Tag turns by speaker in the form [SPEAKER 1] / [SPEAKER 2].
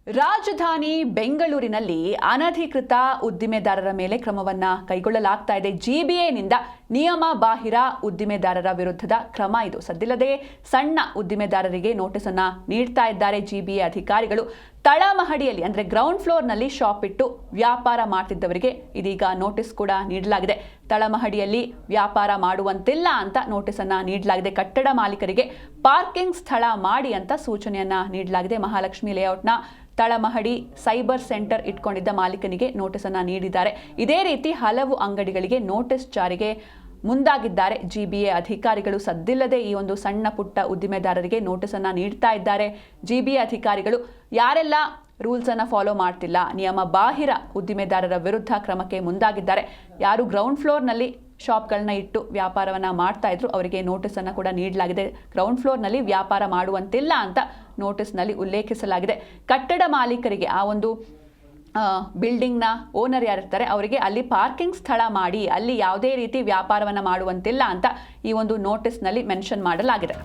[SPEAKER 1] ರಾಜಧಾನಿ ಬೆಂಗಳೂರಿನಲ್ಲಿ ಅನಧಿಕೃತ ಉದ್ದಿಮೆದಾರರ ಮೇಲೆ ಕ್ರಮವನ್ನ ಕೈಗೊಳ್ಳಲಾಗ್ತಾ ಇದೆ. ಜಿಬಿಎನಿಂದ ನಿಯಮ ಬಾಹಿರ ಉದ್ದಿಮೆದಾರರ ವಿರುದ್ಧದ ಕ್ರಮ ಇದು. ಸದ್ದಿಲ್ಲದೆ ಸಣ್ಣ ಉದ್ದಿಮೆದಾರರಿಗೆ ನೋಟಿಸ್ ಅನ್ನ ನೀಡ್ತಾ ಇದ್ದಾರೆ ಜಿಬಿಎ ಅಧಿಕಾರಿಗಳು. ತಳಮಹಡಿಯಲ್ಲಿ ಅಂದ್ರೆ ಗ್ರೌಂಡ್ ಫ್ಲೋರ್ನಲ್ಲಿ ಶಾಪ್ ಇಟ್ಟು ವ್ಯಾಪಾರ ಮಾಡ್ತಿದ್ದವರಿಗೆ ಇದೀಗ ನೋಟಿಸ್ ಕೂಡ ನೀಡಲಾಗಿದೆ. ತಳಮಹಡಿಯಲ್ಲಿ ವ್ಯಾಪಾರ ಮಾಡುವಂತಿಲ್ಲ ಅಂತ ನೋಟಿಸ್ ಅನ್ನ ನೀಡಲಾಗಿದೆ. ಕಟ್ಟಡ ಮಾಲೀಕರಿಗೆ ಪಾರ್ಕಿಂಗ್ ಸ್ಥಳ ಮಾಡಿ ಅಂತ ಸೂಚನೆಯನ್ನ ನೀಡಲಾಗಿದೆ. ಮಹಾಲಕ್ಷ್ಮಿ ಲೇಔಟ್ನ ತಳಮಹಡಿ ಸೈಬರ್ ಸೆಂಟರ್ ಇಟ್ಕೊಂಡಿದ್ದ ಮಾಲೀಕನಿಗೆ ನೋಟಿಸ್ ಅನ್ನ ನೀಡಿದ್ದಾರೆ. ಇದೇ ರೀತಿ ಹಲವು ಅಂಗಡಿಗಳಿಗೆ ನೋಟಿಸ್ ಜಾರಿಗೆ ಮುಂದಾಗಿದ್ದಾರೆ ಜಿಬಿಎ ಅಧಿಕಾರಿಗಳು. ಸದ್ದಿಲ್ಲದೆ ಈ ಒಂದು ಸಣ್ಣ ಪುಟ್ಟ ಉದ್ದಿಮೆದಾರರಿಗೆ ನೋಟಿಸ್ ಅನ್ನ ನೀಡ್ತಾ ಇದ್ದಾರೆ ಜಿಬಿಎ ಅಧಿಕಾರಿಗಳು. ಯಾರೆಲ್ಲ ರೂಲ್ಸ್ ಅನ್ನ ಫಾಲೋ ಮಾಡ್ತಿಲ್ಲ, ನಿಯಮ ಬಾಹಿರ ಉದ್ದಿಮೆದಾರರ ವಿರುದ್ಧ ಕ್ರಮಕ್ಕೆ ಮುಂದಾಗಿದ್ದಾರೆ. ಯಾರು ಗ್ರೌಂಡ್ ಫ್ಲೋರ್ನಲ್ಲಿ ಶಾಪ್ಗಳನ್ನ ಇಟ್ಟು ವ್ಯಾಪಾರವನ್ನ ಮಾಡ್ತಾ ಇದ್ರು ಅವರಿಗೆ ನೋಟಿಸ್ ಅನ್ನ ಕೂಡ ನೀಡಲಾಗಿದೆ. ಗ್ರೌಂಡ್ ಫ್ಲೋರ್ನಲ್ಲಿ ವ್ಯಾಪಾರ ಮಾಡುವಂತಿಲ್ಲ ಅಂತ ನೋಟಿಸ್ನಲ್ಲಿ ಉಲ್ಲೇಖಿಸಲಾಗಿದೆ. ಕಟ್ಟಡ ಮಾಲೀಕರಿಗೆ ಆ ಒಂದು ಬಿಲ್ಡಿಂಗ್ನ ಓನರ್ ಯಾರಿರ್ತಾರೆ ಅವರಿಗೆ ಅಲ್ಲಿ ಪಾರ್ಕಿಂಗ್ ಸ್ಥಳ ಮಾಡಿ ಅಲ್ಲಿ ಯಾವುದೇ ರೀತಿ ವ್ಯಾಪಾರವನ್ನು ಮಾಡುವಂತಿಲ್ಲ ಅಂತ ಈ ಒಂದು ನೋಟಿಸ್ನಲ್ಲಿ ಮೆನ್ಷನ್ ಮಾಡಲಾಗಿದೆ.